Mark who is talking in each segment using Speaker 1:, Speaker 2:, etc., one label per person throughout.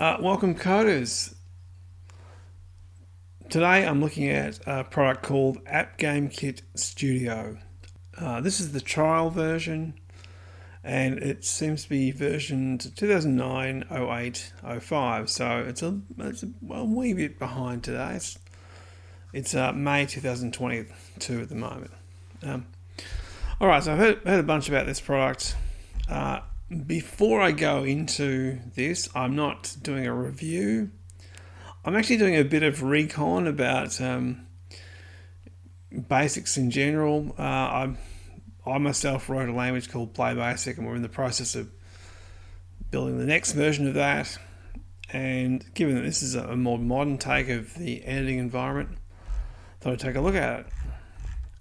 Speaker 1: Welcome coders. Today I'm looking at a product called AppGameKit Studio. This is the trial version and it seems to be versioned 2009, 08, 05, so it's a wee bit behind today. It's May 2022 at the moment. Alright, so I've heard a bunch about this product. Before I go into this, I'm not doing a review. I'm actually doing a bit of recon about basics in general. I myself wrote a language called PlayBASIC, and we're in the process of building the next version of that. And given that this is a more modern take of the editing environment, I thought I'd take a look at it.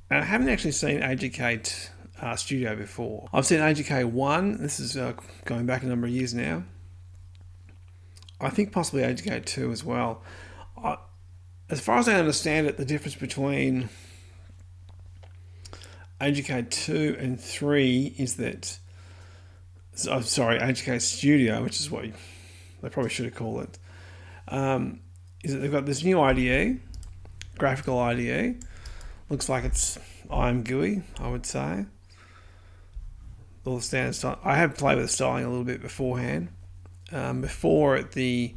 Speaker 1: And I haven't actually seen AGK Studio before. I've seen AGK 1, this is going back a number of years now. I think possibly AGK 2 as well. As far as I understand it, the difference between AGK 2 and 3 is that, AGK Studio, which is what they probably should have called it, is that they've got this new IDE, graphical IDE. Looks like it's IM GUI, I would say. All the standard style. I have played with the styling a little bit beforehand. Before the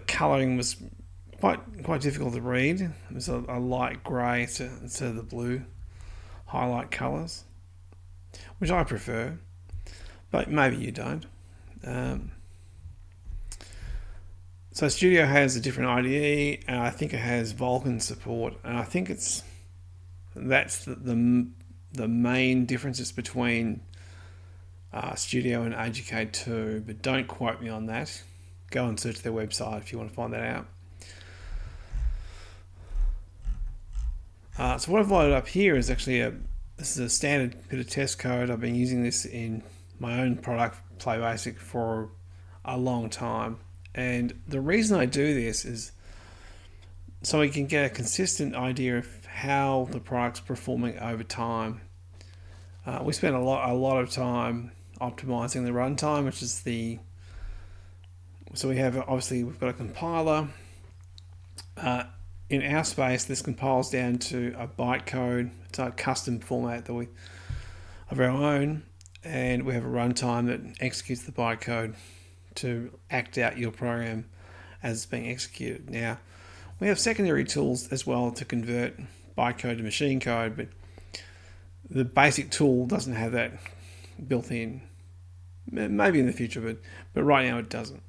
Speaker 1: colouring was quite difficult to read. It was a light grey to the blue highlight colours, which I prefer, but maybe you don't. So Studio has a different IDE, and I think it has Vulkan support, and I think that's the main differences between Studio and AGK 2, but don't quote me on that. Go and search their website if you want to find that out. So what I've loaded up here is actually this is a standard bit of test code. I've been using this in my own product, PlayBASIC, for a long time. And the reason I do this is so we can get a consistent idea of how the product's performing over time. We spent a lot of time optimizing the runtime, which is so we've got a compiler. In our space, this compiles down to a bytecode. It's a custom format that we of our own, and we have a runtime that executes the bytecode to act out your program as it's being executed. Now, we have secondary tools as well to convert bytecode to machine code, but the basic tool doesn't have that built in. Maybe in the future, but right now it doesn't.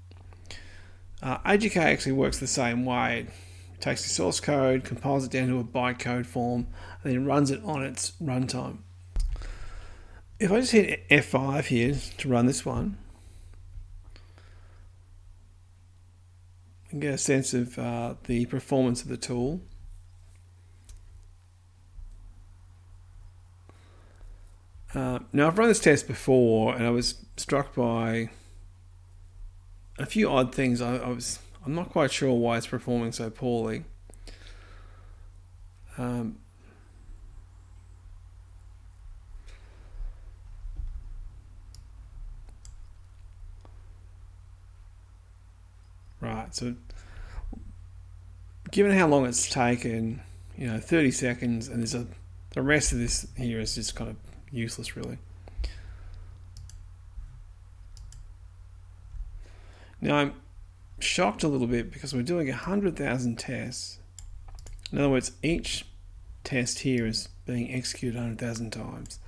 Speaker 1: AGK actually works the same way. It takes the source code, compiles it down to a bytecode form, and then runs it on its runtime. If I just hit F5 here to run this one, and get a sense of the performance of the tool. Now I've run this test before, and I was struck by a few odd things. I'm not quite sure why it's performing so poorly. Right, so given how long it's taken, 30 seconds, and the rest of this here is just kind of useless, really. Now I'm shocked a little bit because we're doing 100,000 tests. In other words, each test here is being executed 100,000 times.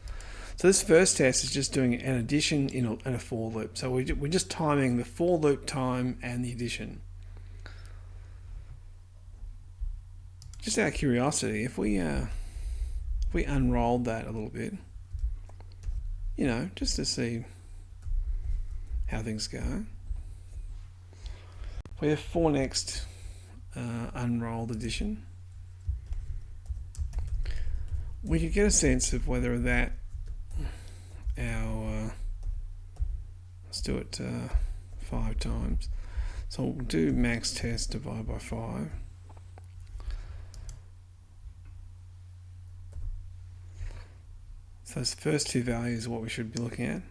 Speaker 1: So this first test is just doing an addition in a for loop. So we're just timing the for loop time and the addition. Just out of curiosity, if we unrolled that a little bit, just to see how things go. We have for next unrolled addition. We could get a sense of whether that let's do it 5 times. So we'll do max test divided by 5. So those first two values are what we should be looking at.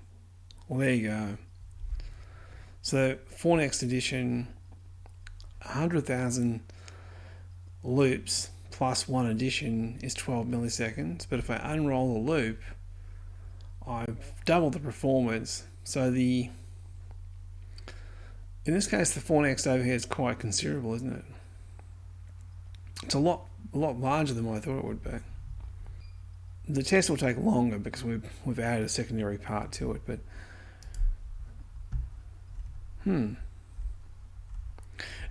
Speaker 1: Well, there you go. So for next edition, 100,000 loops plus one addition is 12 milliseconds. But if I unroll the loop, I've doubled the performance. So in this case, the 4next overhead is quite considerable, isn't it? It's a lot larger than what I thought it would be. The test will take longer because we've added a secondary part to it, but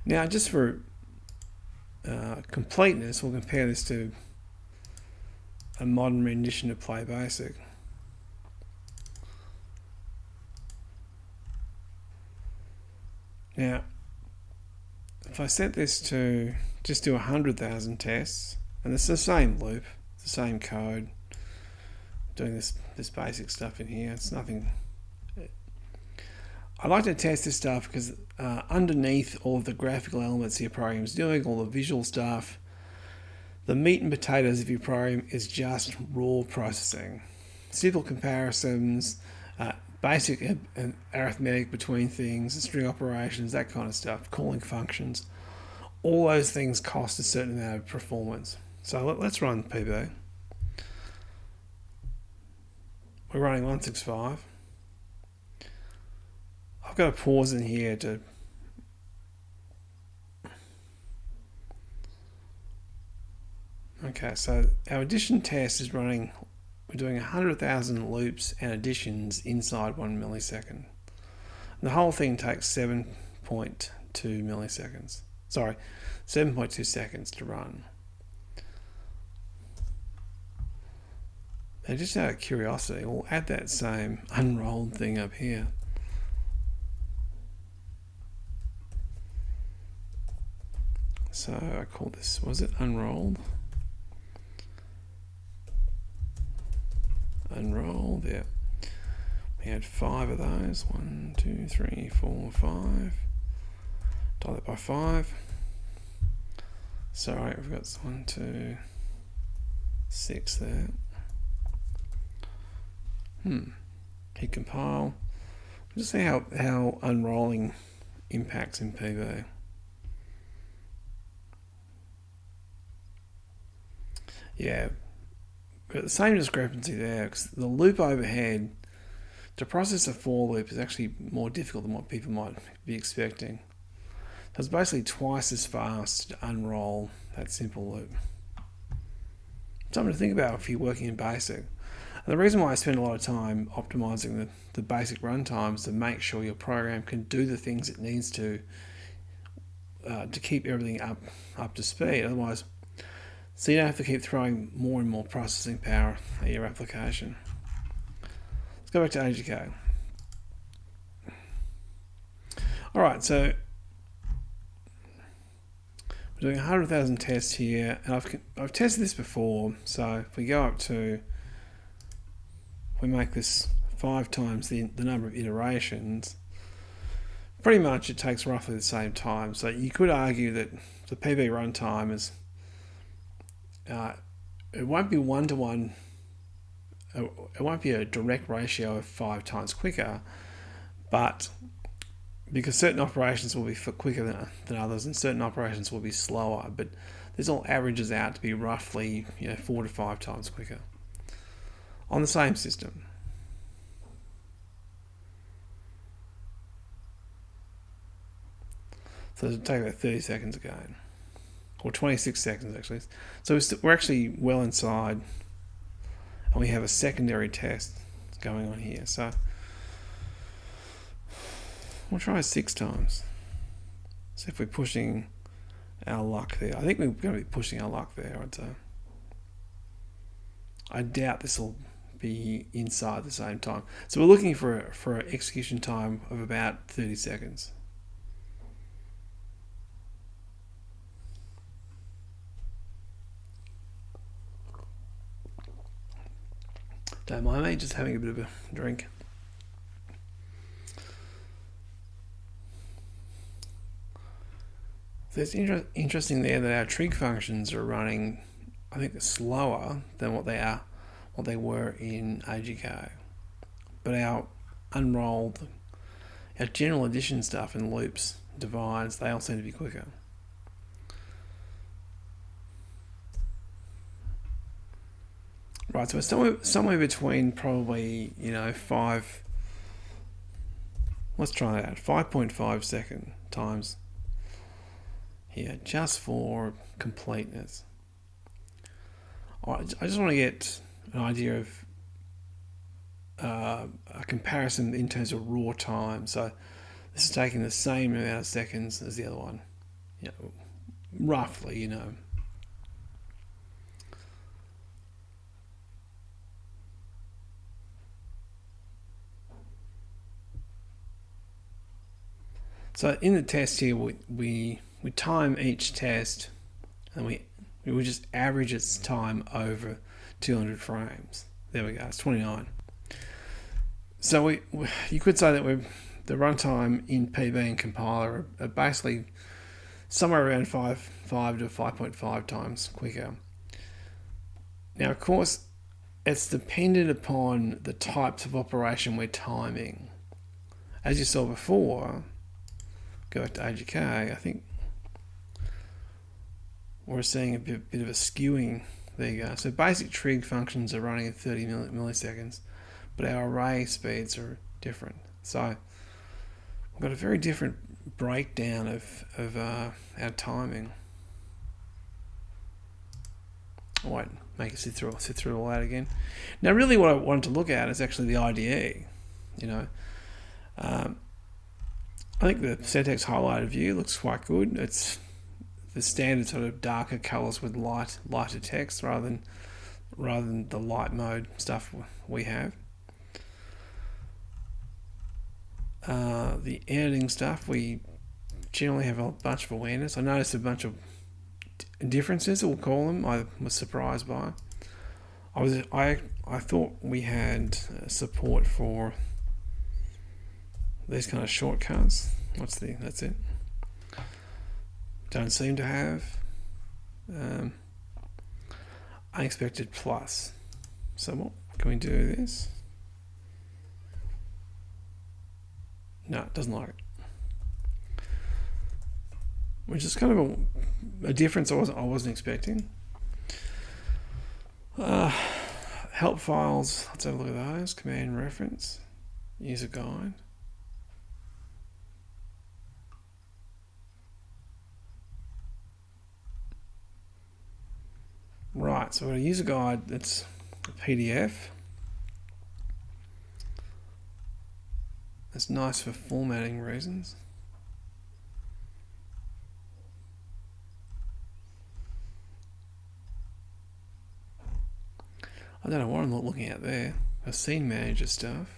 Speaker 1: now just for completeness, we'll compare this to a modern rendition of PlayBASIC. Now, if I set this to just do 100,000 tests, and it's the same loop, the same code, doing this basic stuff in here. It's nothing. I like to test this stuff because underneath all of the graphical elements your program is doing, all the visual stuff, the meat and potatoes of your program is just raw processing. Simple comparisons, basic arithmetic between things, string operations, that kind of stuff, calling functions. All those things cost a certain amount of performance. So let's run PB. We're running 165. I've got a pause in here to okay, so our addition test is running, we're doing 100,000 loops and additions inside 1 millisecond. The whole thing takes 7.2 milliseconds. Sorry, 7.2 seconds to run. And just out of curiosity, we'll add that same unrolled thing up here. So I call this, was it unrolled? Unrolled, yeah. We had 5 of those. 1, 2, 3, 4, 5. Divide that by 5. Sorry, we've got 1, 2, 6 there. Hit compile. Just see how unrolling impacts in PB. Yeah, got the same discrepancy there because the loop overhead to process a for loop is actually more difficult than what people might be expecting. So it's basically twice as fast to unroll that simple loop. Something to think about if you're working in BASIC. And the reason why I spend a lot of time optimizing the basic runtime is to make sure your program can do the things it needs to keep everything up to speed. Otherwise, so you don't have to keep throwing more and more processing power at your application. Let's go back to AGK. All right, so we're doing 100,000 tests here, and I've tested this before. So if we go up to, we make this 5 times the number of iterations. Pretty much, it takes roughly the same time. So you could argue that the PB runtime is it won't be 1-to-1. It won't be a direct ratio of 5 times quicker, but because certain operations will be quicker than others, and certain operations will be slower, but this all averages out to be roughly 4 to 5 times quicker on the same system. So it'll take about 30 seconds again. Or 26 seconds actually. So we're actually well inside, and we have a secondary test going on here. So we'll try 6 times. See if we're pushing our luck there. I think we're going to be pushing our luck there, I'd say. I doubt this will be inside the same time. So we're looking for an execution time of about 30 seconds. Don't mind me, just having a bit of a drink. So it's interesting there that our trig functions are running, I think, slower than what they were in AGK. But our unrolled our general addition stuff and loops, divides, they all seem to be quicker. Right, so it's somewhere between probably, you know, let's try that out, 5.5 second times here, just for completeness. I just want to get an idea of a comparison in terms of raw time. So this is taking the same amount of seconds as the other one, you know, roughly, you know. So in the test here, we time each test, and we would just average its time over 200 frames. There we go. It's 29. So you could say that the runtime in PB and compiler are basically somewhere around 5 to 5.5 times quicker. Now, of course, it's dependent upon the types of operation we're timing. As you saw before, go back to AGK, I think we're seeing a bit of a skewing. There you go. So basic trig functions are running at 30 milliseconds, but our array speeds are different. So we've got a very different breakdown of our timing. I won't make it sit through all that again. Now, really, what I wanted to look at is actually the IDE. You know, I think the syntax highlighted view looks quite good. It's the standard sort of darker colours with lighter text rather than the light mode stuff we have. The editing stuff, we generally have a bunch of awareness. I noticed a bunch of differences, we'll call them. I was surprised by. I thought we had support for these kind of shortcuts. That's it. Don't seem to have. Unexpected plus. So what can we do this? No, it doesn't like it. Which is kind of a difference I wasn't expecting. Help files. Let's have a look at those. Command reference. User guide. Right, so we've got a user guide that's a PDF. It's nice for formatting reasons. I don't know what I'm looking at there. A scene manager stuff.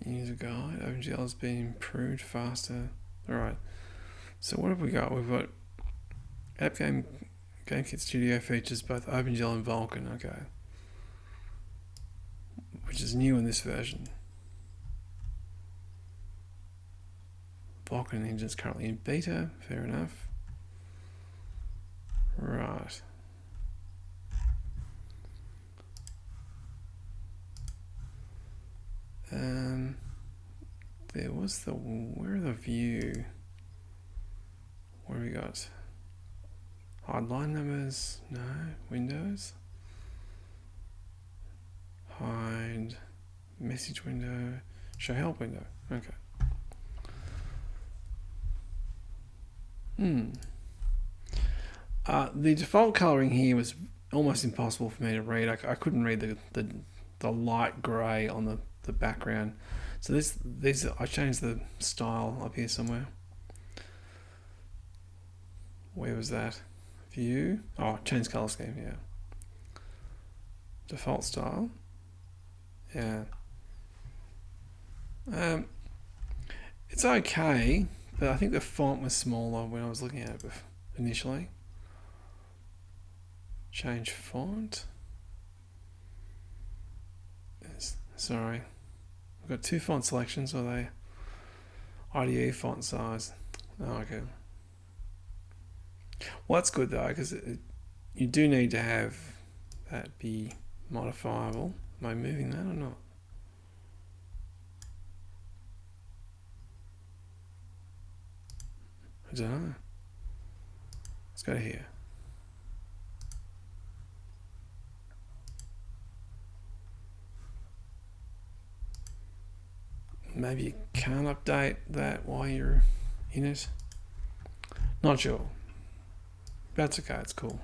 Speaker 1: User guide. OpenGL has been improved faster. Alright. So what have we got? We've got AppGameKit Studio features both OpenGL and Vulkan. Okay. Which is new in this version. Vulkan engine is currently in beta. Fair enough. Right. There was where are the view? What have we got? Hide line numbers? No. Windows? Hide message window. Show help window. Okay. The default coloring here was almost impossible for me to read. I couldn't read the light grey on the background. So these I changed the style up here somewhere. Where was that? View. Oh, change color scheme. Yeah. Default style. Yeah. It's okay, but I think the font was smaller when I was looking at it initially. Change font. Sorry. I've got two font selections. Are they IDE font size? Oh, okay. Well, that's good though, because you do need to have that be modifiable. Am I moving that or not? I don't know. Let's go to here. Maybe you can't update that while you're in it. Not sure. That's okay, it's cool.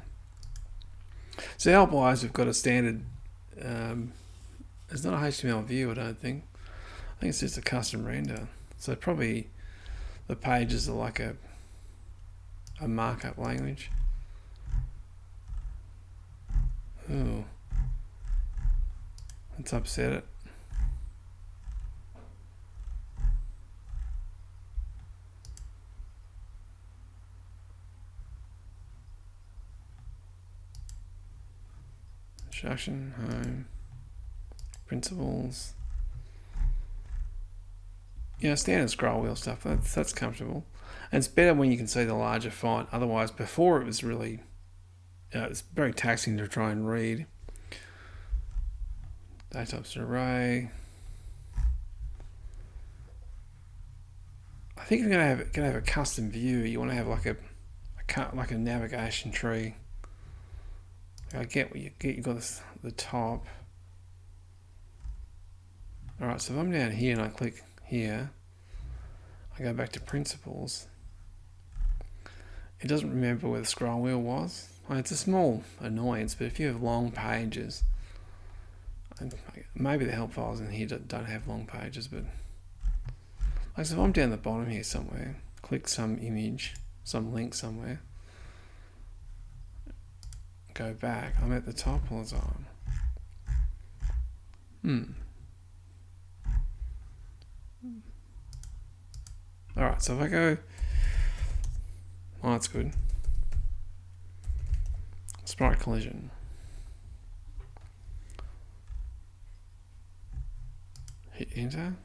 Speaker 1: So help-wise, we've got a standard, it's not a HTML view, I don't think. I think it's just a custom render. So probably the pages are like a markup language. Ooh. Let's upset it. Instruction, home, principles. Yeah, standard scroll wheel stuff, that's comfortable. And it's better when you can see the larger font. Otherwise, before it was really, it's very taxing to try and read. Data types array. I think if you're gonna have a custom view, you want to have like a navigation tree. I get what you get. You've got this, the top. All right, so if I'm down here and I click here, I go back to principles. It doesn't remember where the scroll wheel was. It's a small annoyance, but if you have long pages, and maybe the help files in here don't have long pages, but like so if I'm down the bottom here somewhere, click some image, some link somewhere, go back, I'm at the top all the time. Alright, so if I go, oh, that's good. Sprite collision. Hit enter.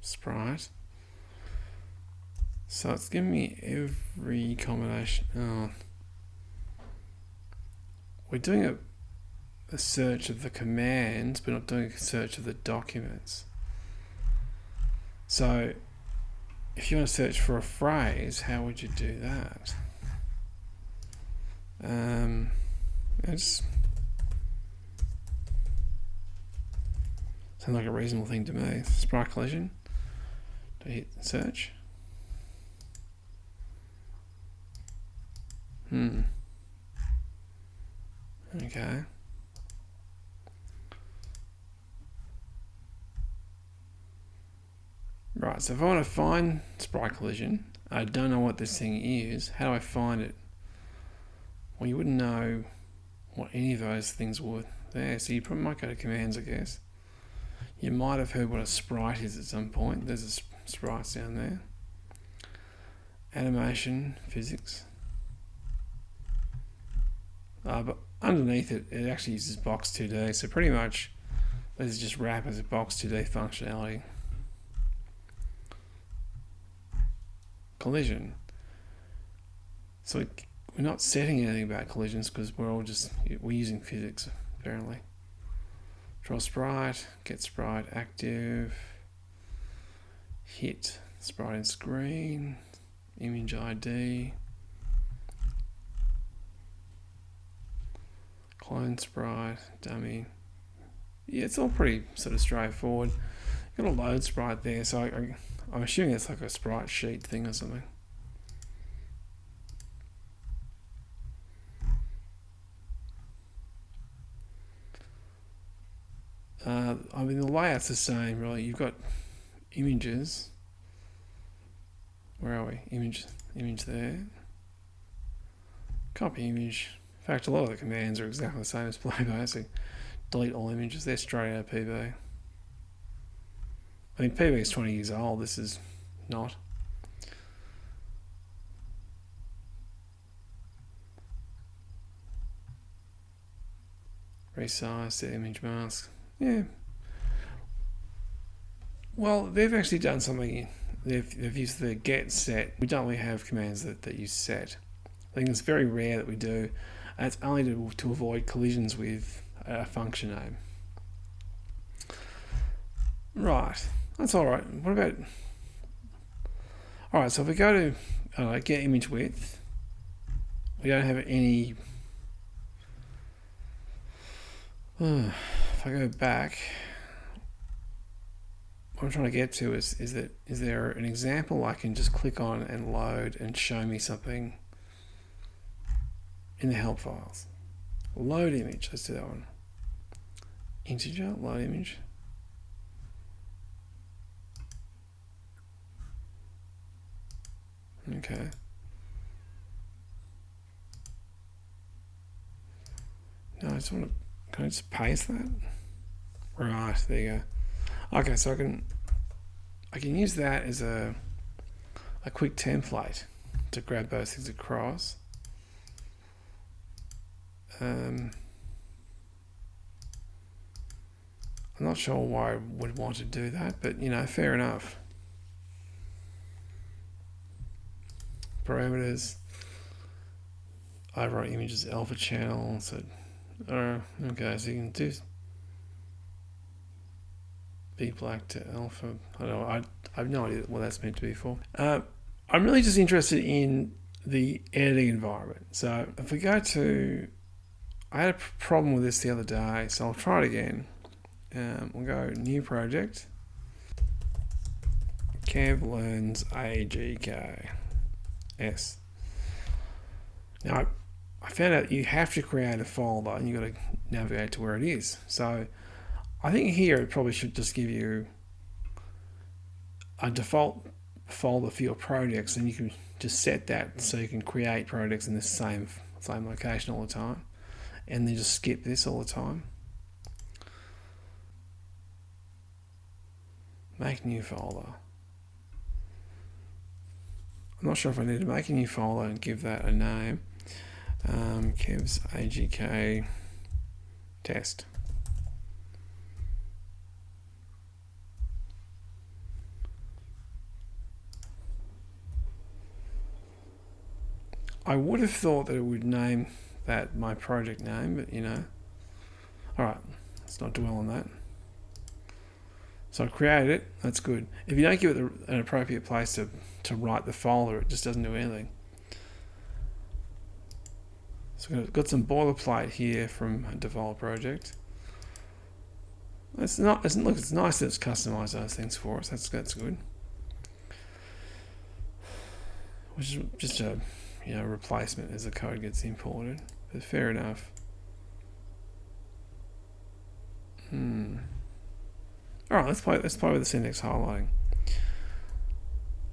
Speaker 1: Sprite. So it's giving me every combination. Oh. We're doing a search of the commands, but not doing a search of the documents. So if you want to search for a phrase, how would you do that? It's sounds like a reasonable thing to me. Sprite collision. Do I hit search? Okay. Right, so if I want to find sprite collision, I don't know what this thing is. How do I find it? Well, you wouldn't know what any of those things were there, so you probably might go to commands, I guess. You might have heard what a sprite is at some point. There's a sprites down there. Animation, physics. But underneath it, it actually uses box 2D, so pretty much this is just wrap as a box 2D functionality. Collision. So we're not setting anything about collisions because we're using physics apparently. Draw sprite, get sprite active, hit sprite in screen, image ID, clone sprite, dummy. Yeah, it's all pretty sort of straightforward. Got a load sprite there, so I'm assuming it's like a sprite sheet thing or something. I mean, the layout's the same, really. You've got images. Where are we? Image there. Copy image. In fact, a lot of the commands are exactly the same as PlayBASIC. Delete all images. They're straight out of PB. I mean, PB is 20 years old. This is not. Resize, set image mask. Yeah. Well, they've actually done something. They've used the get set. We don't really have commands that use set. I think it's very rare that we do, and it's only to avoid collisions with a function name. Right, that's all right. What about... All right, so if we go to get image width, we don't have any... if I go back, what I'm trying to get to is there an example I can just click on and load and show me something in the help files? Load image, let's do that one. Integer, load image. Okay. No, I just want to, can I just paste that? Right, there you go. Okay, so I can use that as a quick template to grab those things across. I'm not sure why I would want to do that, but you know, fair enough. Parameters, override images alpha channel. So, okay, so you can do B black to alpha. I don't know. I have no idea what that's meant to be for. I'm really just interested in the editing environment. So if we go to, I had a problem with this the other day, so I'll try it again. We'll go new project. Kev learns AGK. Yes. Now, I found out you have to create a folder and you've got to navigate to where it is. So I think here it probably should just give you a default folder for your projects, and you can just set that so you can create projects in the same location all the time, and then just skip this all the time. Make new folder. I'm not sure if I need to make a new folder and give that a name. Kev's AGK test. I would have thought that it would name that my project name, but you know. Alright, let's not dwell on that. So I created it, that's good. If you don't give it an appropriate place to write the folder, it just doesn't do anything. So we've got some boilerplate here from a default project. Look, it's nice that it's customized those things for us. That's good. Which is just a replacement as the code gets imported. But fair enough. Alright, let's play with the syntax highlighting.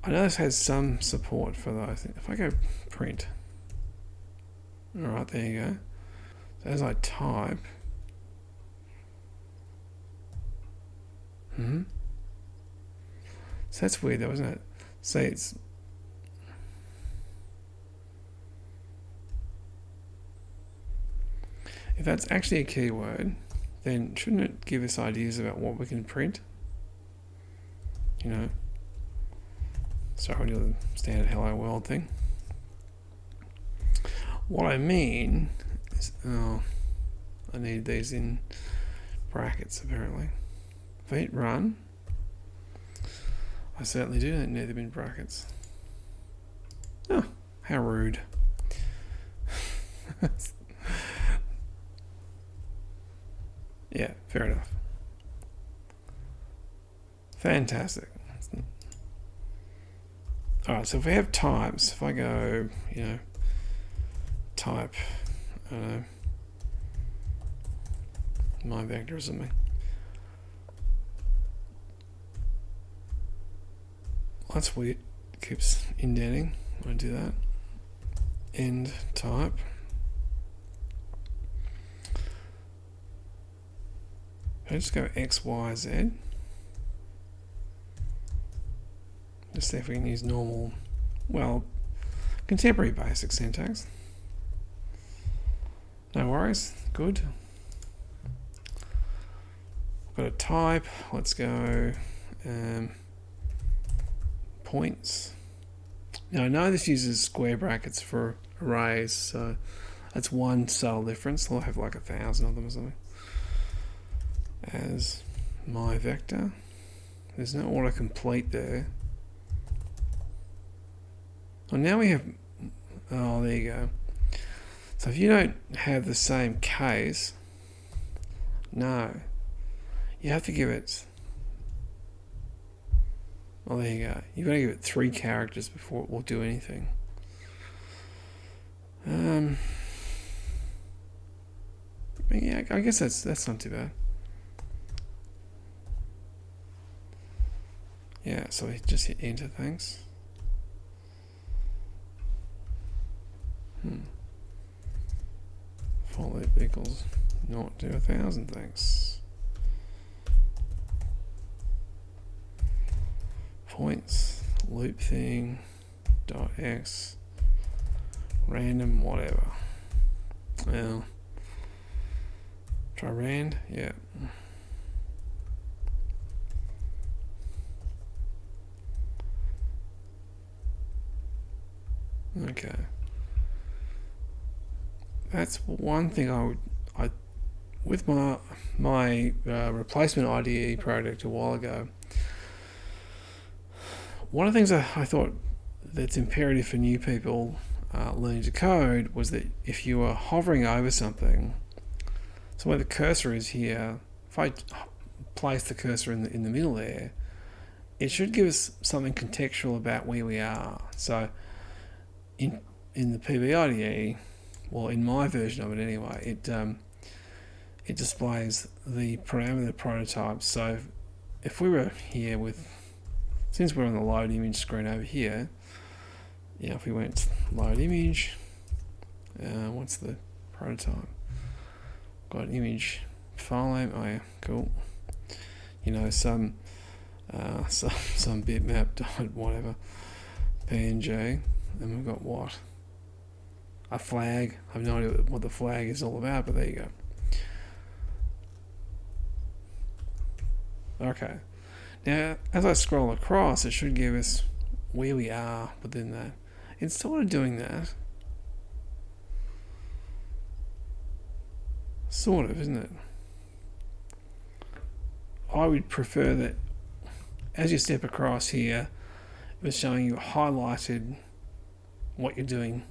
Speaker 1: I know this has some support for those. If I go print, alright, there you go. So as I type, so that's weird though, isn't it? See, it's if that's actually a keyword, then shouldn't it give us ideas about what we can print? You know, sorry, we'll do the standard hello world thing. What I mean is, I need these in brackets apparently. If I hit run, I certainly do need them in brackets. Oh, how rude. Yeah, fair enough. Fantastic. Alright, so if we have types, if I go, type, I don't know, my vector or something. That's weird. It keeps indenting. I do that. End type. I just go X, Y, Z. Just see if we can use normal, well, contemporary basic syntax. No worries, good. Got a type, let's go points. Now I know this uses square brackets for arrays. So that's one subtle difference. I'll have like 1,000 of them or something. As my vector. There's no autocomplete there. Well, now we have, oh, there you go. So if you don't have the same case, no, you have to give it, oh, there you go. You've got to give it 3 characters before it will do anything. Yeah, I guess that's not too bad. Yeah, so we just hit enter, thanks. For loop equals not to 1,000, thanks. Points, loop thing, dot x, random, whatever. Well, try rand, yeah. Okay. That's one thing I with my replacement IDE project a while ago. One of the things I thought that's imperative for new people learning to code was that if you are hovering over something, so where the cursor is here, if I place the cursor in the middle there, it should give us something contextual about where we are. So in the PB IDE, well, in my version of it anyway, it displays the parameter prototypes. So if we were here with, since we're on the load image screen over here, yeah, if we went load image, what's the prototype? Got an image file name. Oh yeah, cool. You know, some bitmap dot whatever PNG, and we've got what? A flag. I have no idea what the flag is all about, but there you go. Okay. Now, as I scroll across, it should give us where we are within that. It's sort of doing that. Sort of, isn't it? I would prefer that as you step across here, it was showing you highlighted what you're doing,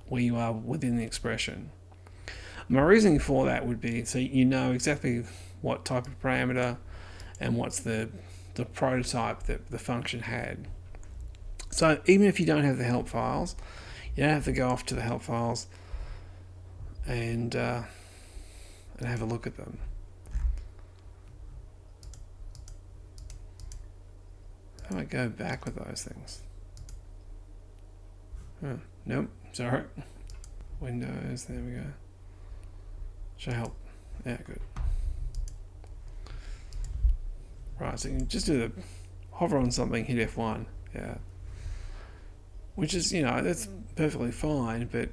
Speaker 1: where you are within the expression. My reasoning for that would be so you know exactly what type of parameter and what's the prototype that the function had. So even if you don't have the help files, you don't have to go off to the help files and have a look at them. How do I go back with those things? Oh, nope, sorry. Windows, there we go. Should help. Yeah, good. Right, so you can just do the hover on something, hit F1. Yeah. Which is, you know, that's perfectly fine, but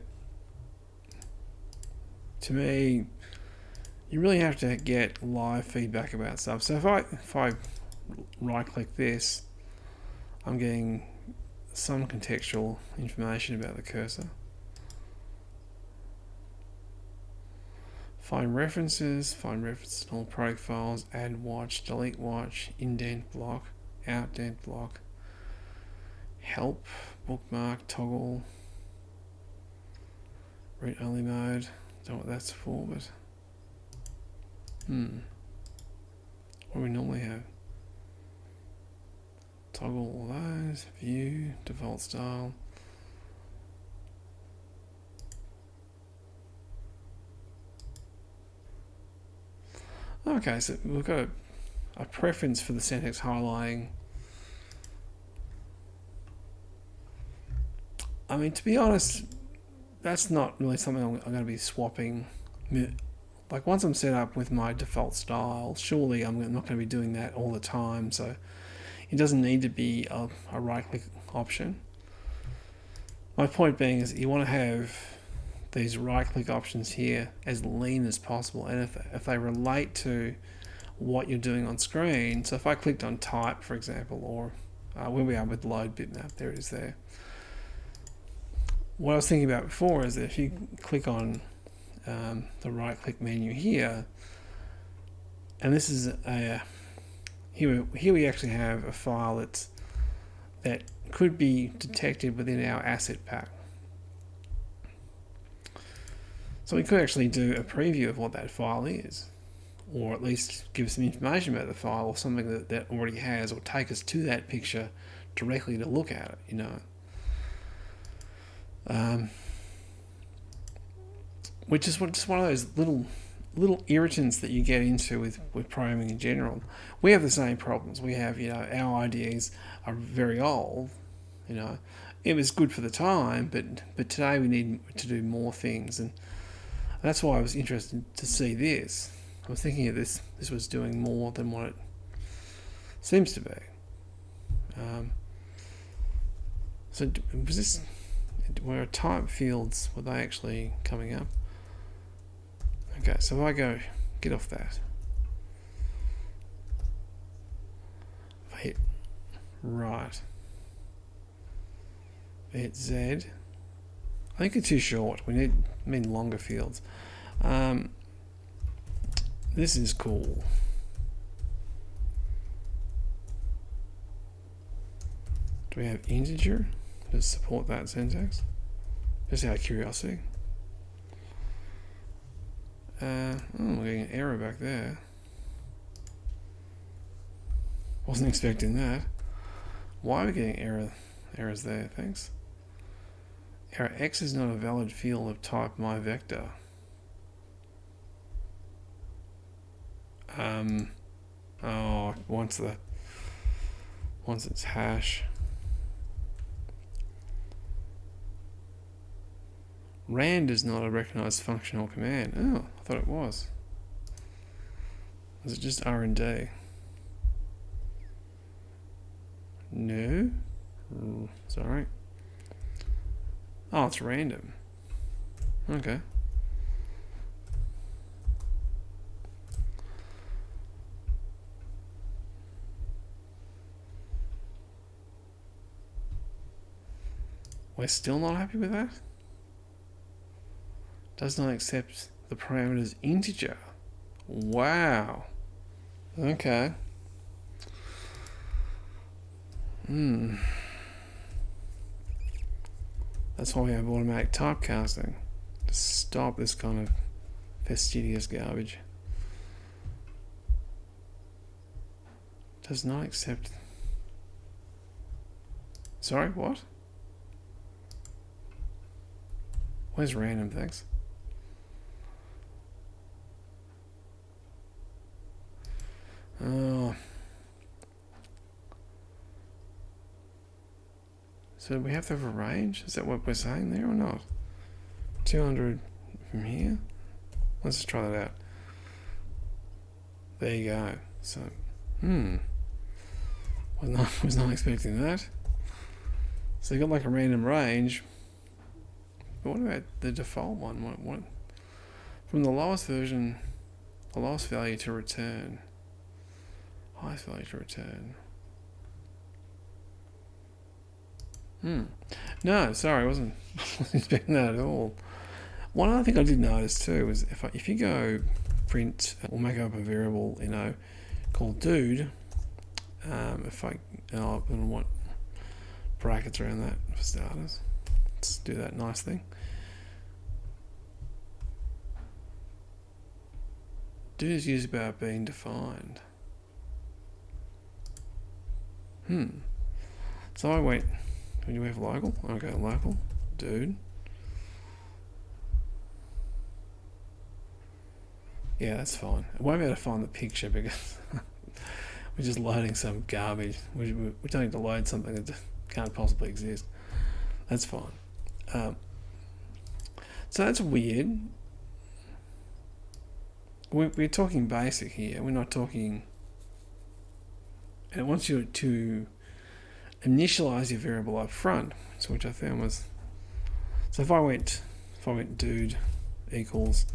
Speaker 1: to me, you really have to get live feedback about stuff. So if I right click this, I'm getting some contextual information about the cursor. Find references, find references in all profiles, add watch, delete watch, indent block, outdent block, help, bookmark, toggle, read only mode. Don't know what that's for, but what do we normally have? Toggle all those, view, default style. Okay, so we've got a preference for the syntax highlighting. I mean, to be honest, that's not really something I'm going to be swapping. Like once I'm set up with my default style, surely I'm not going to be doing that all the time, so it doesn't need to be a right-click option. My point being is you want to have these right-click options here as lean as possible, and if they relate to what you're doing on screen. So if I clicked on type, for example, or where we are with load bitmap, there it is there. what I was thinking about before is that if you click on the right click menu here, and this is here we actually have a file that could be detected within our asset pack. So we could actually do a preview of what that file is, or at least give some information about the file, or something that already has, or take us to that picture directly to look at it, you know. Which is just one of those little irritants that you get into with programming in general. We have the same problems. We have, you know, our IDEs are very old, you know. It was good for the time, but today we need to do more things, and that's why I was interested to see this. I was thinking of this was doing more than what it seems to be. So was this, were type fields, were they actually coming up? Okay, so if I go get off that, if I hit right, if I hit Z, I think it's too short. We need longer fields. This is cool. Do we have integer? Does it support that syntax? Just out of curiosity. We're getting an error back there. Wasn't expecting that. Why are we getting errors there? Thanks. Error X is not a valid field of type myVector. Oh, once it's hash. Rand is not a recognized function or command. Oh, I thought it was. Is it just R&D? No. Sorry. Oh, it's random. Okay. We're still not happy with that? Does not accept the parameters integer. Wow. Okay. That's why we have automatic typecasting, to stop this kind of fastidious garbage. Does not accept. Sorry, what? Where's random? Thanks. Oh. So we have to have a range? Is that what we're saying there or not? 200 from here? Let's just try that out. There you go. So, was not expecting that. So you got like a random range. But what about the default one? What? From the lowest version, the lowest value to return. Highest value to return. No, sorry, I wasn't expecting that at all. One other thing I did notice too was if you go print or make up a variable, you know, called dude, I want brackets around that for starters. Let's do that nice thing. Dude is used about being defined. So I went. When you have local, okay, local, dude. Yeah, that's fine. I won't be able to find the picture because we're just loading some garbage. We don't need to load something that can't possibly exist. That's fine. So that's weird. We're talking basic here. We're not talking. And it wants you to initialize your variable up front, so which I found was. So if I went dude equals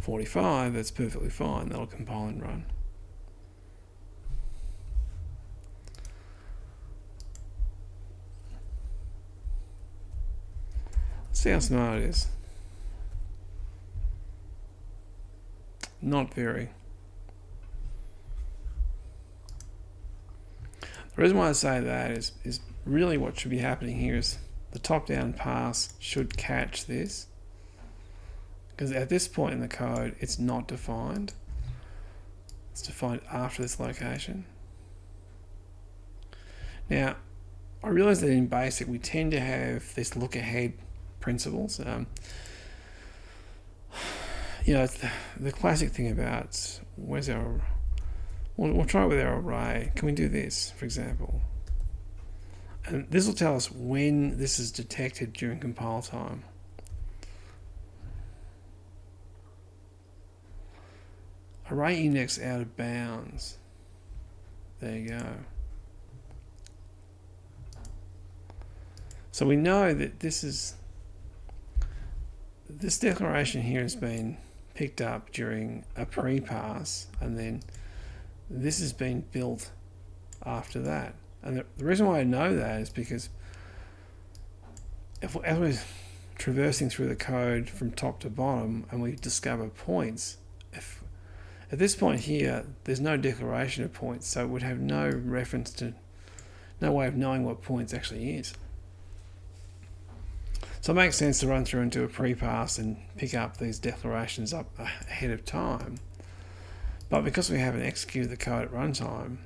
Speaker 1: 45, that's perfectly fine. That'll compile and run. see how smart it is. Not very. The reason why I say that is really what should be happening here is the top-down pass should catch this, because at this point in the code it's not defined. It's defined after this location. Now, I realize that in BASIC we tend to have this look ahead principles. You know, the classic thing about where's our, we'll try it with our array. Can we do this, for example? And this will tell us when this is detected during compile time. Array index out of bounds. There you go. So we know that this declaration here has been picked up during a pre-pass, and then this has been built after that. And the reason why I know that is because as we're traversing through the code from top to bottom and we discover points, if at this point here there's no declaration of points, so it would have no reference to, no way of knowing what points actually is. So it makes sense to run through and do a pre-pass and pick up these declarations up ahead of time. But because we haven't executed the code at runtime,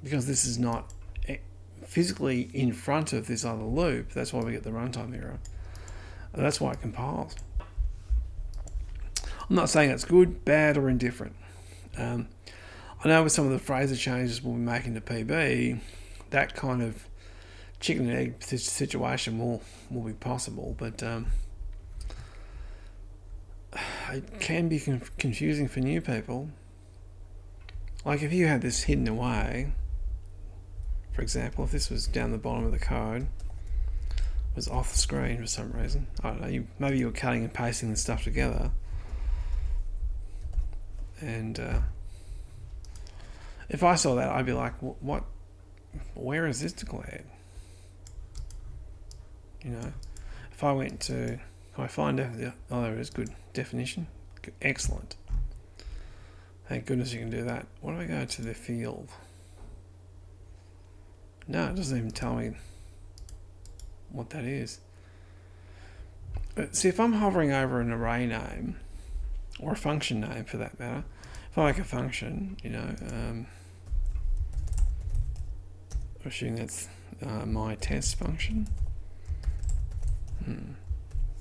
Speaker 1: because this is not physically in front of this other loop, that's why we get the runtime error. And that's why it compiles. I'm not saying it's good, bad, or indifferent. I know with some of the phrasal changes we'll be making to PB, that kind of chicken and egg situation will be possible, but it can be confusing for new people. Like if you had this hidden away, for example, if this was down the bottom of the code, was off the screen for some reason, I don't know, maybe you were cutting and pasting the stuff together, and if I saw that, I'd be like, what? Where is this declared? You know, if I went to, can I find it? Oh, there it is. Good definition. Good. Excellent. Thank goodness you can do that. What do I go to the field? No, it doesn't even tell me what that is. But see, if I'm hovering over an array name, or a function name for that matter, if I make a function, you know, assuming that's my test function.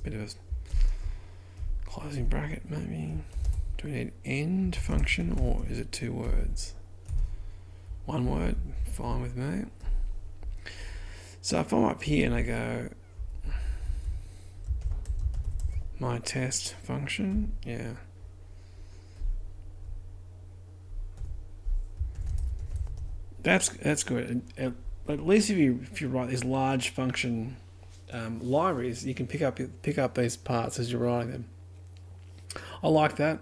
Speaker 1: Bit of a closing bracket maybe. Do we need end function, or is it 2 words? 1 word, fine with me. So if I'm up here and I go my test function, yeah. That's good. At least if you write these large function libraries, you can pick up these parts as you're writing them. I like that.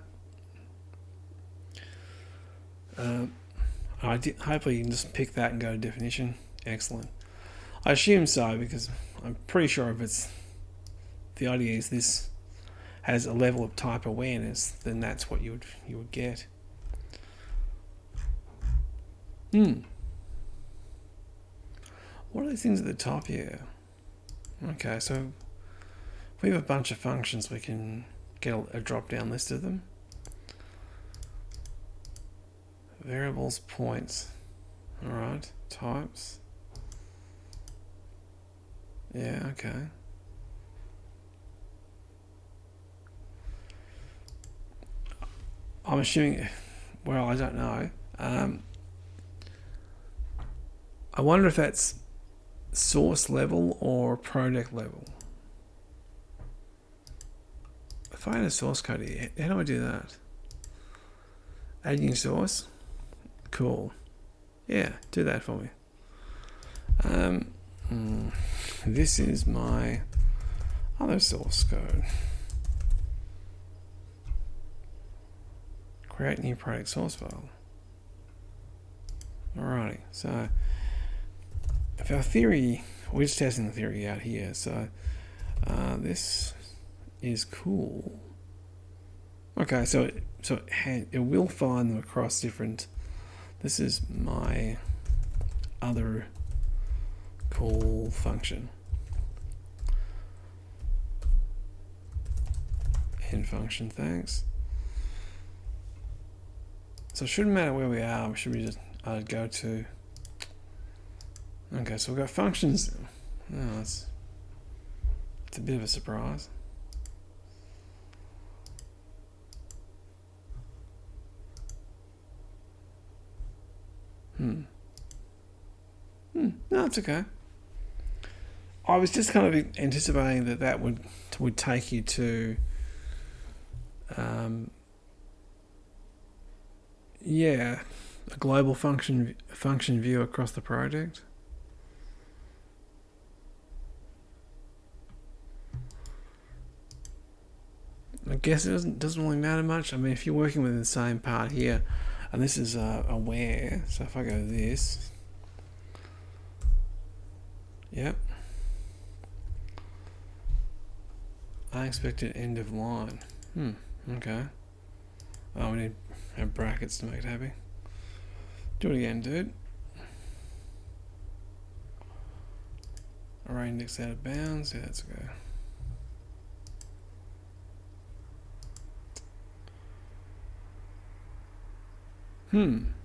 Speaker 1: Hopefully you can just pick that and go to definition. Excellent. I assume so, because I'm pretty sure if it's the idea is this has a level of type awareness, then that's what you would get. What are these things at the top here? Okay, so if we have a bunch of functions, we can get a drop-down list of them. Variables, points. Alright, types. Yeah, okay. I'm assuming, well, I don't know. I wonder if that's source level or project level. If I had a source code here, how do I do that? Add new source? Cool. Yeah, do that for me. This is my other source code. Create new project source file. Alrighty, so if our theory, we're just testing the theory out here, so this is cool. Okay, so it will find them across different. This is my other call function. End function, thanks. So it shouldn't matter where we are. We should be just go to. Okay, so we've got functions. Oh, it's a bit of a surprise. No, it's okay. I was just kind of anticipating that would take you to, yeah, a global function view across the project. I guess it doesn't really matter much. I mean, if you're working within the same part here, and this is aware, so if I go to this, yep, unexpected end of line. Okay. Oh, we need our brackets to make it happy. Do it again, dude. Array index out of bounds. Yeah, that's okay.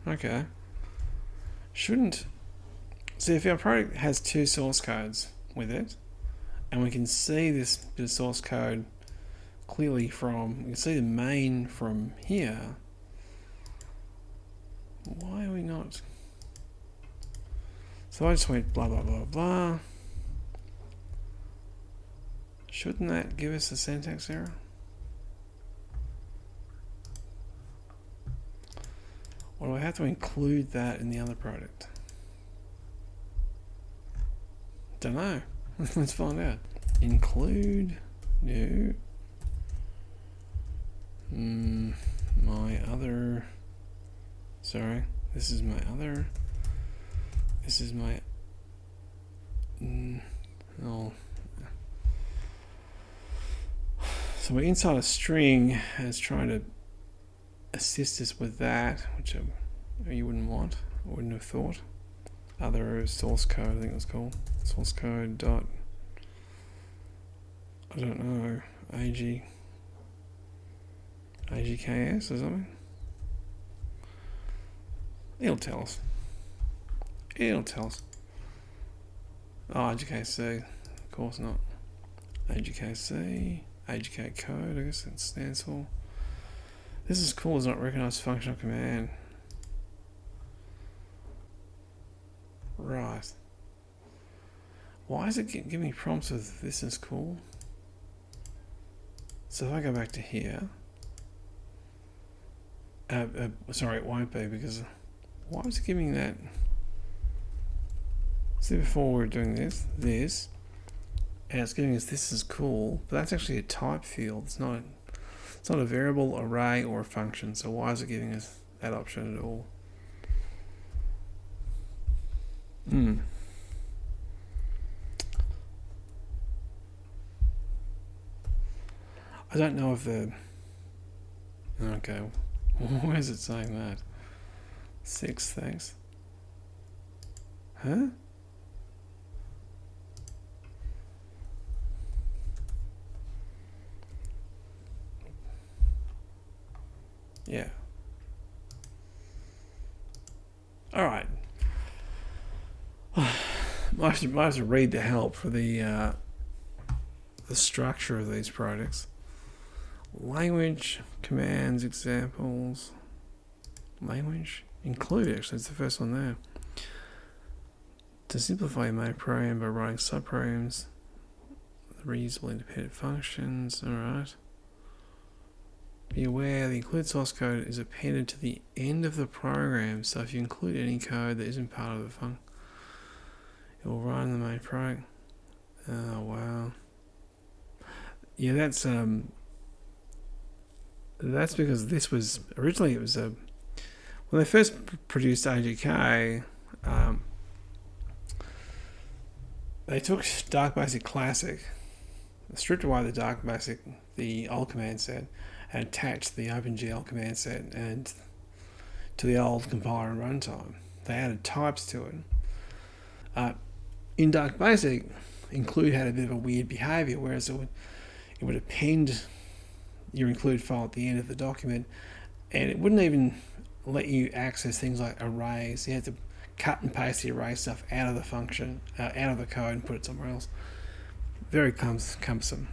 Speaker 1: Okay. Shouldn't. See, if our project has two source codes with it, and we can see this bit of source code clearly from, we can see the main from here, why are we not? So I just went blah, blah, blah, blah. Shouldn't that give us a syntax error? Or do I have to include that in the other product? Don't know. Let's find out. Include new my other. Sorry, this is my other. This is my. Oh. So we're inside a string and it's trying to assist us with that, which you wouldn't want, I wouldn't have thought. Other source code, I think it was called. Source code dot, I don't know, AGKS or something. It'll tell us. It'll tell us. Oh, AGKC, of course not. AGKC, AGK code, I guess it stands for. This is cool, it's not recognized functional command. Right. Why is it giving me prompts with this is cool? So if I go back to here, sorry, it won't be because why was it giving that? See, before we were doing this, and it's giving us this is cool, but that's actually a type field. It's not a variable, array, or a function. So why is it giving us that option at all? I don't know if the. Okay, where is it saying that? 6, thanks. Huh? Yeah. All right. Might have to read the help for the structure of these projects. Language, commands, examples. Language include, actually, it's the first one there. To simplify your main program by writing subprograms, reusable independent functions. All right. Be aware the include source code is appended to the end of the program, so if you include any code that isn't part of the function, it will run in the main program. Oh wow. Yeah, that's because this was originally, it was when they first produced AGK, they took DarkBASIC Classic, stripped away the DarkBASIC, the old command set, and attached the OpenGL command set and to the old compiler and runtime. They added types to it. In DarkBASIC, include had a bit of a weird behavior, whereas it would append your include file at the end of the document, and it wouldn't even let you access things like arrays. You had to cut and paste the array stuff out of the function, out of the code, and put it somewhere else. Very cumbersome.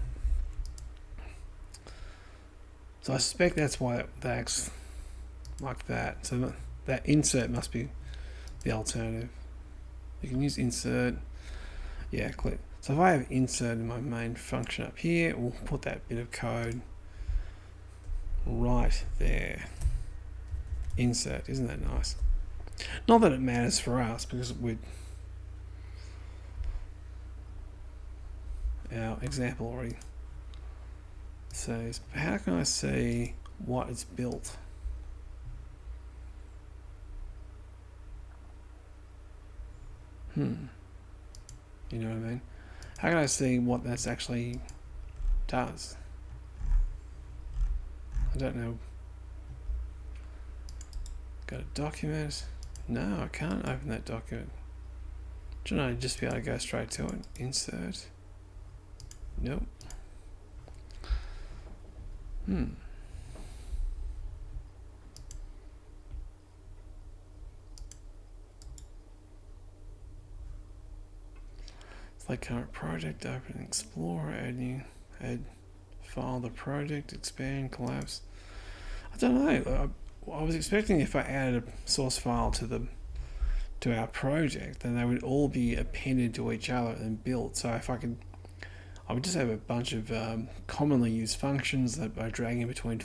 Speaker 1: So I suspect that's why it acts like that. So that insert must be the alternative. You can use insert. Yeah, click. So if I have insert in my main function up here, we'll put that bit of code right there. Insert, isn't that nice? Not that it matters for us, because our example already says, how can I see what it's built? You know what I mean? How can I see what that's actually does? I don't know. Got a document. No, I can't open that document. Shouldn't I just be able to go straight to it? Insert. Nope. It's like current project, open Explorer, add file the project, expand, collapse. I don't know. I was expecting if I added a source file to our project, then they would all be appended to each other and built. So if I would just have a bunch of commonly used functions that are dragging between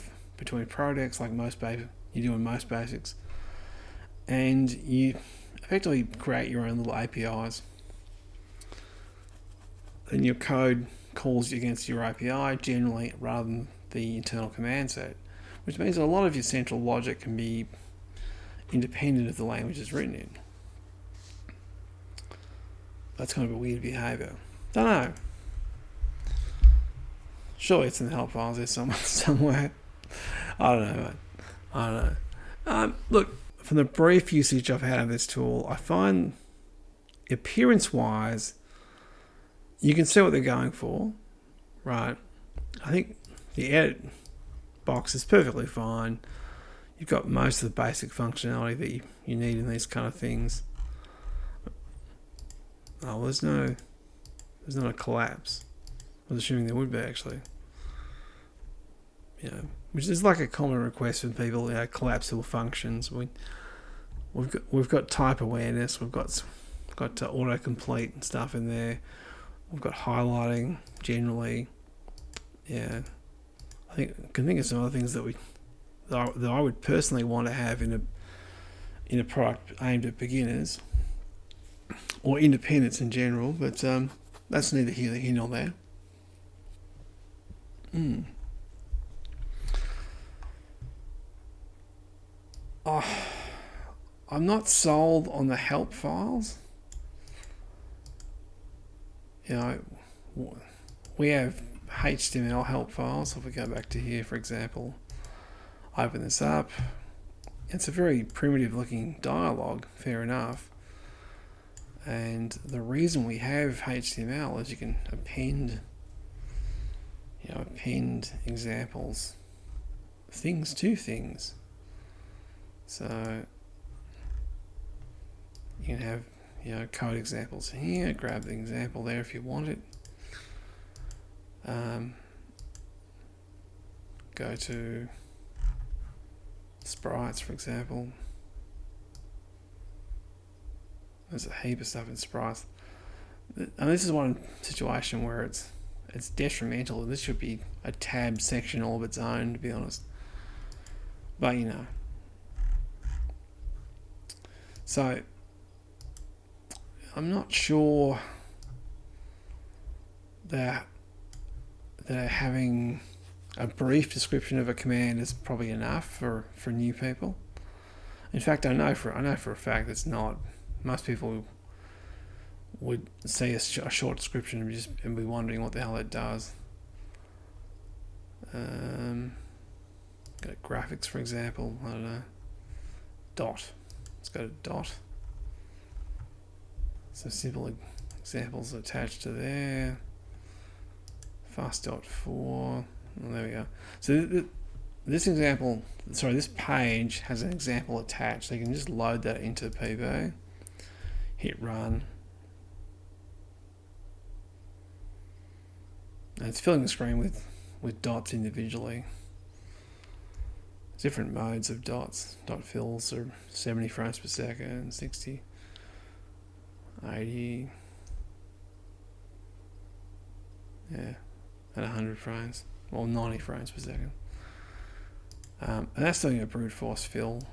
Speaker 1: projects, like you do in most basics, and you effectively create your own little APIs. Then your code calls against your API generally, rather than the internal command set, which means that a lot of your central logic can be independent of the language it's written in. That's kind of a weird behavior. Don't know. Surely it's in the help files there somewhere. I don't know, mate. I don't know. Look, from the brief usage I've had of this tool, I find appearance-wise, you can see what they're going for, right? I think the edit box is perfectly fine. You've got most of the basic functionality that you need in these kind of things. Oh, well, there's not a collapse. I was assuming there would be, actually. Which is like a common request from people. Collapsible functions. We've got type awareness. We've got autocomplete and stuff in there. We've got highlighting generally. Yeah, I can think of some other things that I would personally want to have in a product aimed at beginners or independents in general. But that's neither here nor there. I'm not sold on the help files. We have HTML help files. So if we go back to here, for example, open this up. It's a very primitive looking dialog, fair enough. And the reason we have HTML is you can append examples, things to things. So you can have code examples here. Grab the example there if you want it. Go to sprites, for example. There's a heap of stuff in sprites. And this is one situation where it's detrimental. This should be a tab section all of its own, to be honest. But so I'm not sure that having a brief description of a command is probably enough for new people. In fact, I know for a fact it's not. Most people would see a short description and be wondering what the hell it does. Go to graphics, for example. I don't know. Dot. Let's go to dot. So simple examples attached to there. Fast.4. Well, there we go. So this example, sorry, this page has an example attached. So you can just load that into PB. Hit run. And it's filling the screen with dots individually. Different modes of dots. Dot fills are 70 frames per second, 60, 80, yeah, and 100 frames, well 90 frames per second. And that's doing a brute force fill.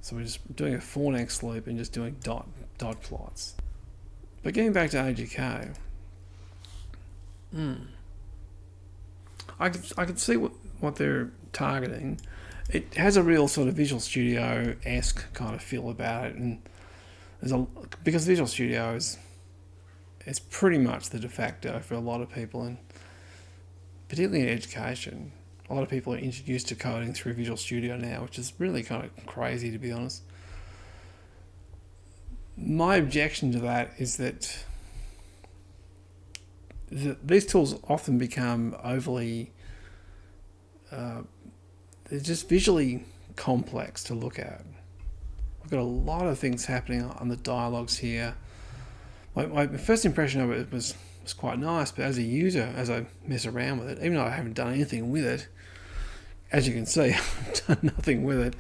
Speaker 1: So we're just doing a for next loop and just doing dot plots. But getting back to AGK, I could see what they're targeting. It has a real sort of Visual Studio-esque kind of feel about it, and because Visual Studio it's pretty much the de facto for a lot of people, and particularly in education, a lot of people are introduced to coding through Visual Studio now, which is really kind of crazy, to be honest. My objection to that is that these tools often become overly, they're just visually complex to look at. We've got a lot of things happening on the dialogues here. My first impression of it was quite nice, but as a user, as I mess around with it, even though I haven't done anything with it, as you can see, I've done nothing with it,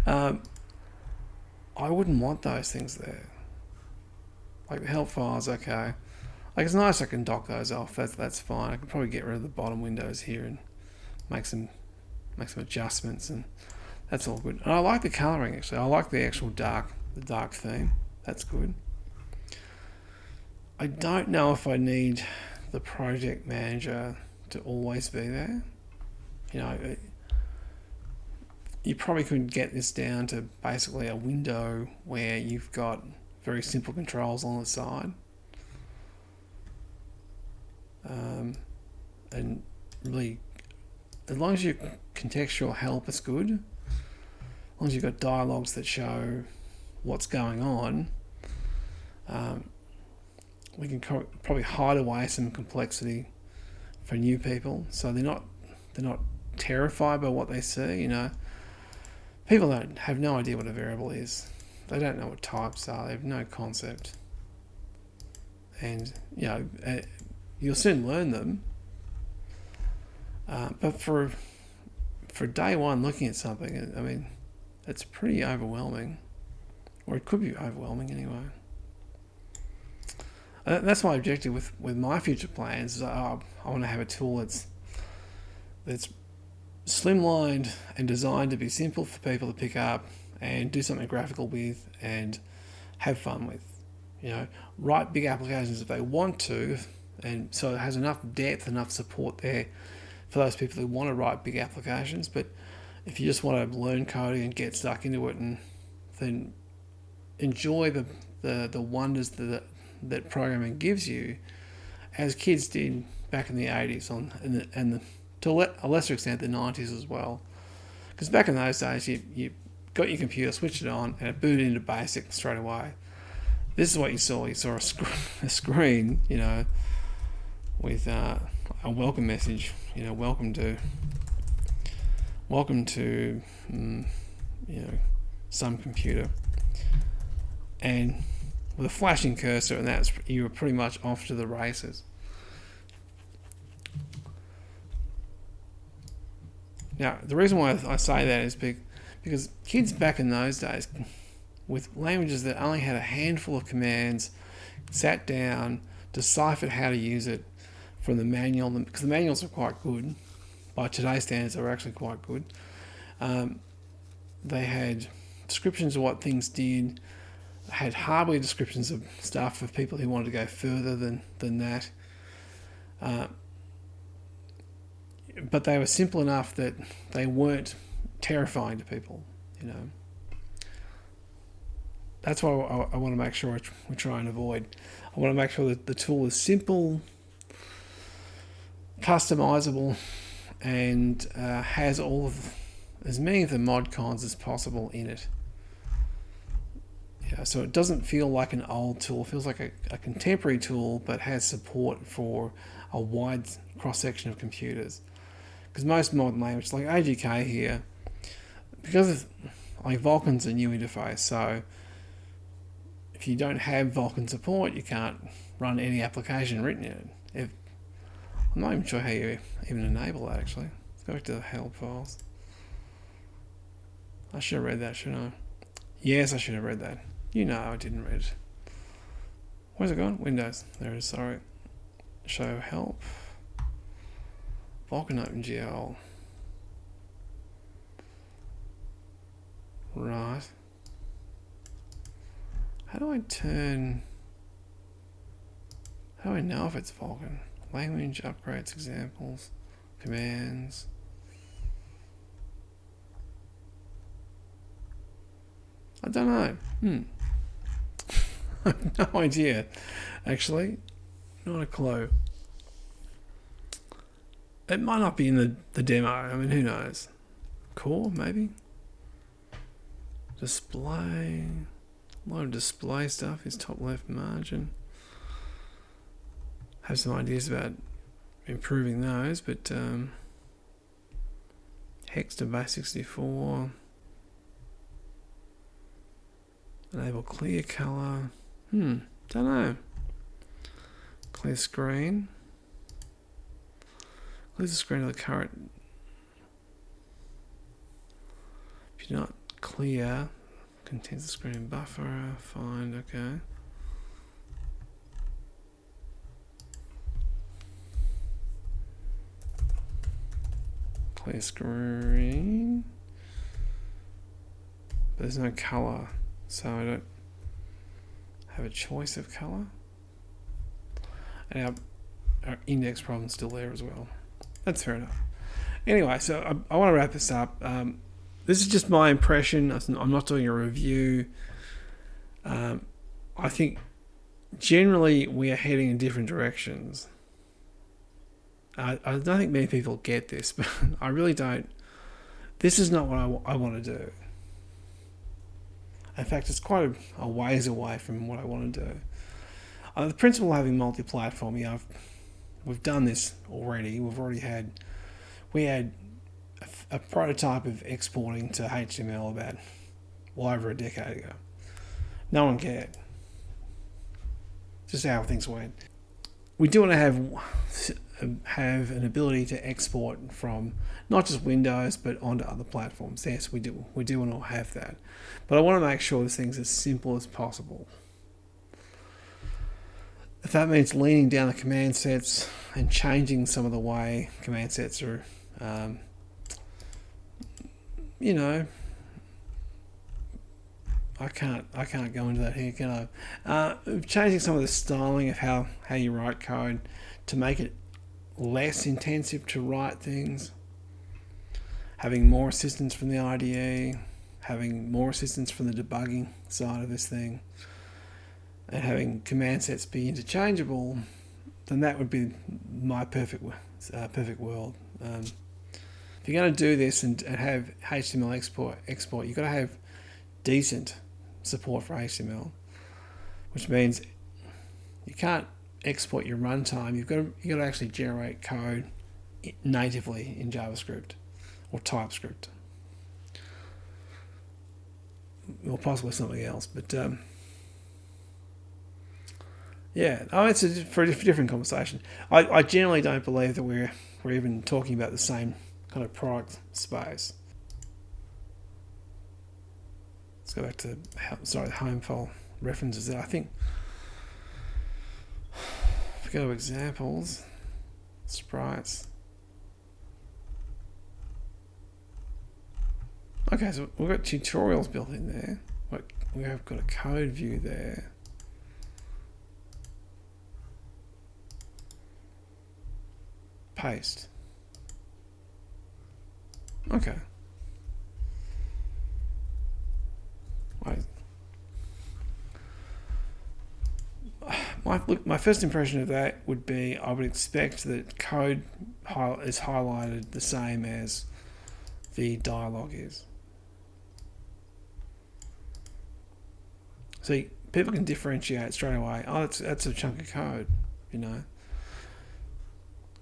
Speaker 1: I wouldn't want those things there. Like the help files, okay. Like it's nice I can dock those off. That's fine. I can probably get rid of the bottom windows here and make some adjustments, and that's all good. And I like the colouring actually. I like the actual dark theme. That's good. I don't know if I need the project manager to always be there. You know, you probably could get this down to basically a window where you've got very simple controls on the side. And really, as long as your contextual help is good, as long as you've got dialogues that show what's going on, we can probably hide away some complexity for new people, so they're not terrified by what they see. You know, people don't have no idea what a variable is. They don't know what types are. They have no concept, and you know, you'll soon learn them. But for day one, looking at something, I mean, it's pretty overwhelming, or it could be overwhelming anyway. That's my objective with my future plans. Is I want to have a tool that's slimlined and designed to be simple for people to pick up and do something graphical with and have fun with. You know, write big applications if they want to, and so it has enough depth, enough support there for those people who want to write big applications. But if you just want to learn coding and get stuck into it, and then enjoy the wonders that programming gives you, as kids did back in the 80s and to a lesser extent the 90s as well. Because back in those days, you got your computer, switched it on, and it booted into BASIC straight away. This is what you saw. You saw a screen, you know, with a welcome message. You know, welcome to you know, some computer, and with a flashing cursor, and you were pretty much off to the races. Now, the reason why I say that is because kids back in those days, with languages that only had a handful of commands, sat down, deciphered how to use it from the manual, because the manuals are quite good. By today's standards, they were actually quite good. They had descriptions of what things did, had hardware descriptions of stuff for people who wanted to go further than that. But they were simple enough that they weren't terrifying to people, you know. That's what I want to make sure we try and avoid. I want to make sure that the tool is simple, customizable and has as many of the mod cons as possible in it. Yeah, so it doesn't feel like an old tool. It feels like a contemporary tool, but has support for a wide cross-section of computers. Because most modern languages, like AGK here, because of, like, Vulkan's a new interface, so if you don't have Vulkan support, you can't run any application written in it. I'm not even sure how you even enable that, actually. Let's go back to the help files. I should have read that, shouldn't I? Yes, I should have read that. You know I didn't read it. Where's it gone? Windows. There it is, sorry. Show help. Vulkan OpenGL. Right. How do I know if it's Vulkan? Language, upgrades, examples, commands. I don't know. I have no idea, actually. Not a clue. It might not be in the demo. I mean, who knows? Core, maybe? Display. A lot of display stuff is top left margin. Have some ideas about improving those, but hex to base 64. Enable clear color. Don't know. Clear screen. Clear the screen of the current. If you're not clear, contains the screen buffer. Find, okay. Clear screen. But there's no color, so I don't have a choice of color. And our index problem's still there as well. That's fair enough. Anyway, so I want to wrap this up. This is just my impression. I'm not doing a review. I think generally we are heading in different directions. I don't think many people get this, but I really don't. This is not what I want to do. In fact, it's quite a ways away from what I want to do. The principle of having multi-platform, we've done this already. We had a prototype of exporting to HTML about over a decade ago. No one cared. Just how things went. We do want to have an ability to export from not just Windows but onto other platforms. Yes, we do want to have that, but I want to make sure this thing's as simple as possible. If that means leaning down the command sets and changing some of the way command sets are, I can't go into that here, can I? Changing some of the styling of how you write code to make it less intensive to write things, having more assistance from the IDE, having more assistance from the debugging side of this thing, and having command sets be interchangeable, then that would be my perfect world. If you're going to do this and have HTML export, you've got to have decent support for HTML, which means you can't export your runtime. You've got to actually generate code natively in JavaScript or TypeScript, or possibly something else. But it's for a different conversation. I generally don't believe that we're even talking about the same kind of product space. Let's go back to the home file references there. I think if we go to examples, sprites. Okay, so we've got tutorials built in there. We have got a code view there. Paste. Okay. my first impression of that would be I would expect that code is highlighted the same as the dialog is. See, people can differentiate straight away. Oh, that's a chunk of code, you know.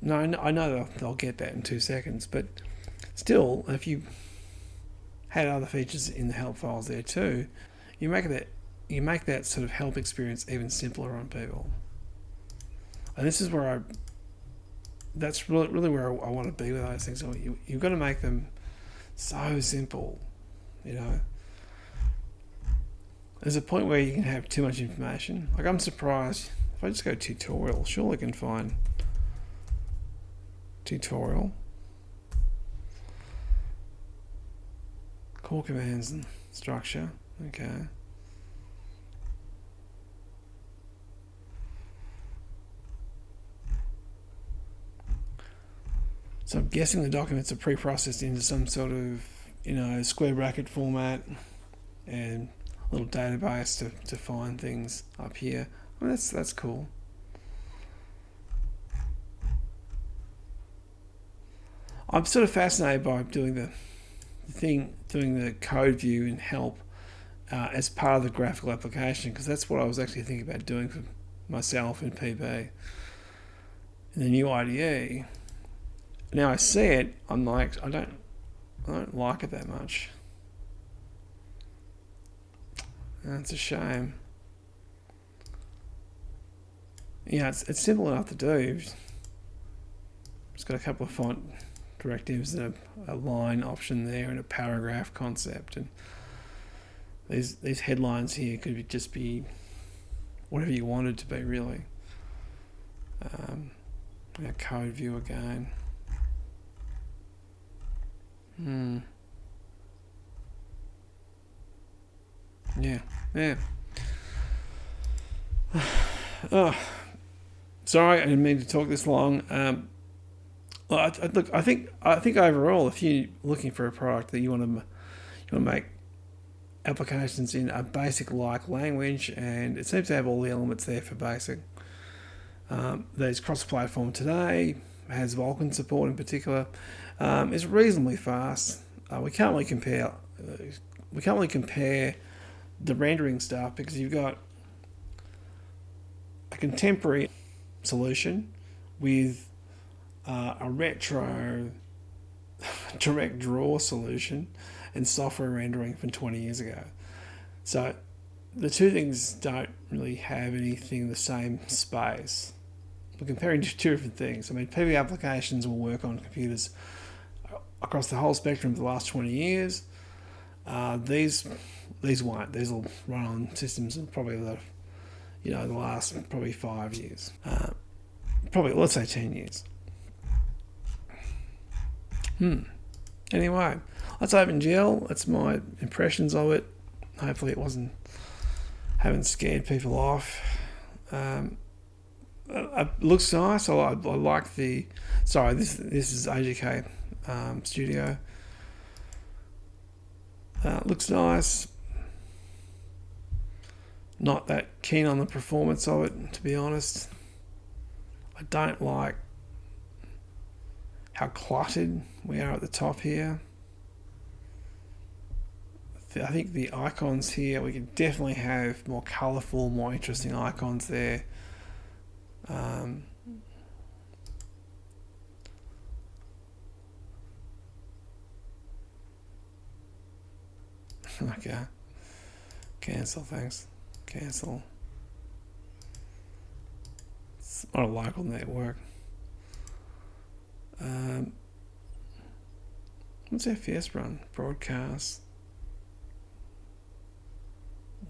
Speaker 1: No, I know they'll get that in 2 seconds, but still, if you had other features in the help files there too, you make that sort of help experience even simpler on people. And this is where that's really where I want to be with those things. So you've got to make them so simple, you know. There's a point where you can have too much information. Like, I'm surprised if I just go tutorial, surely I can find tutorial, core commands and structure. Okay. So I'm guessing the documents are pre-processed into some sort of, you know, square bracket format and a little database to find things up here. Well, that's cool. I'm sort of fascinated by doing the code view in help as part of the graphical application, because that's what I was actually thinking about doing for myself in PB. In the new IDE, now I see it, I'm like, I don't like it that much. That's a shame. Yeah, it's simple enough to do. It's got a couple of font directives and a line option there and a paragraph concept, and these headlines here could just be whatever you wanted to be, really. Our code view again. Yeah. Oh, sorry, I didn't mean to talk this long. Look, I think overall, if you're looking for a product that you want to make applications in a basic-like language, and it seems to have all the elements there for BASIC. There's cross-platform today, has Vulkan support in particular. It's reasonably fast. We can't really compare the rendering stuff because you've got a contemporary solution with a retro direct draw solution and software rendering from 20 years ago. So the two things don't really have anything the same space. We're comparing two different things. I mean, PB applications will work on computers across the whole spectrum for the last 20 years. These won't. These will run on systems of probably the last probably 5 years. Probably, let's say 10 years. Anyway, that's OpenGL. That's my impressions of it. Hopefully it haven't scared people off. It looks nice. I like the. Sorry, this is AGK Studio. Looks nice. Not that keen on the performance of it, to be honest. I don't like how cluttered we are at the top here. I think the icons here, we can definitely have more colourful, more interesting icons there. Okay. Cancel, thanks. Cancel. It's not a local network. What's FPS run? Broadcast.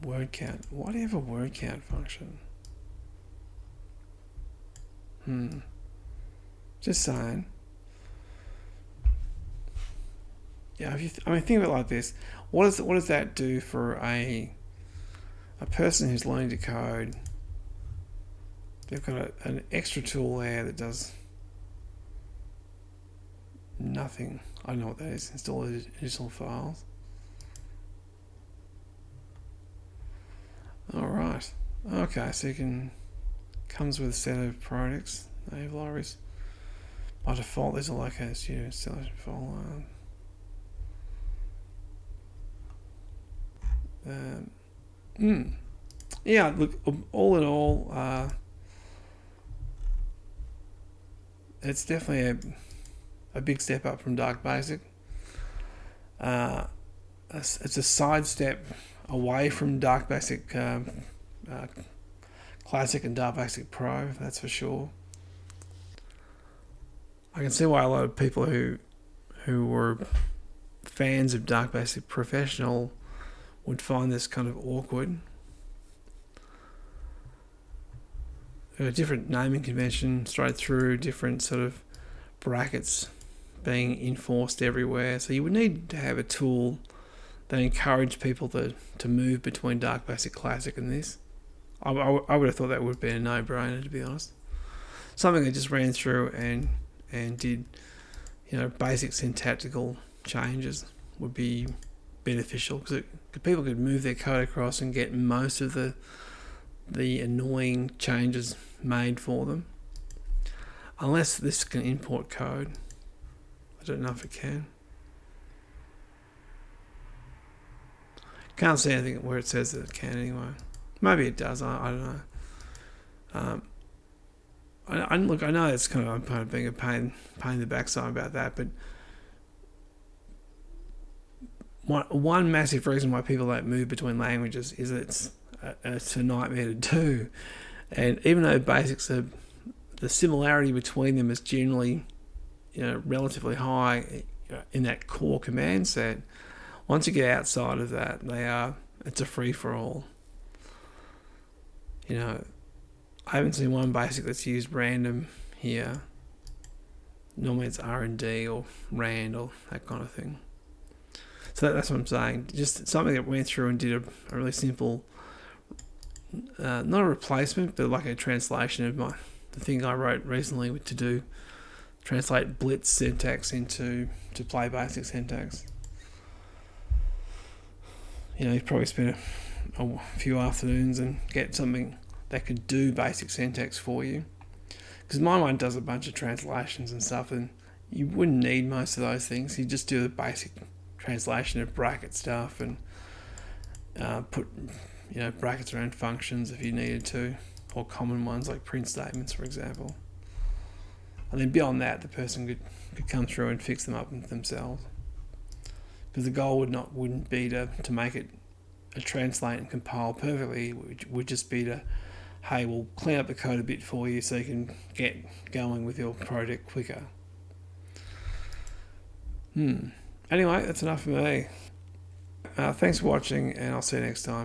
Speaker 1: Word count. Why do you have a word count function? Just saying. Yeah, think of it like this. What does that do for a person who's learning to code? They've got an extra tool there that does nothing. I don't know what that is. Install additional files. All right. Okay, so you can Comes with a set of projects, native libraries. By default, there's a located studio installation folder. Yeah, look, all in all, it's definitely a big step up from DarkBASIC. It's a sidestep away from DarkBASIC Classic and DarkBASIC Pro, that's for sure. I can see why a lot of people who were fans of DarkBASIC Professional would find this kind of awkward. A different naming convention straight through, different sort of brackets being enforced everywhere. So you would need to have a tool that encouraged people to move between DarkBASIC Classic and this. I would have thought that would have been a no-brainer, to be honest. Something that just ran through and did, basic syntactical changes would be beneficial, because people could move their code across and get most of the annoying changes made for them. Unless this can import code. I don't know if it can. Can't see anything where it says that it can anyway. Maybe it does, I don't know. Look, I know it's kind of being a pain in the backside about that, but one massive reason why people don't move between languages is that it's a nightmare to do. And even though basics are, the similarity between them is generally, relatively high in that core command set, once you get outside of that, it's a free-for-all. I haven't seen one basic that's used random here. Normally it's R&D or RAND or that kind of thing. So that's what I'm saying. Just something that went through and did a really simple, not a replacement, but like a translation of the thing I wrote recently to translate Blitz syntax to PlayBASIC syntax. You probably spend a few afternoons and get something that could do basic syntax for you. Because my one does a bunch of translations and stuff, and you wouldn't need most of those things. You just do the basic translation of bracket stuff and put brackets around functions if you needed to, or common ones like print statements, for example. And then beyond that, the person could come through and fix them up themselves. Because the goal wouldn't be to make it a translate and compile perfectly. It would just be to, hey, we'll clean up the code a bit for you so you can get going with your project quicker. Anyway, that's enough for me. Thanks for watching, and I'll see you next time.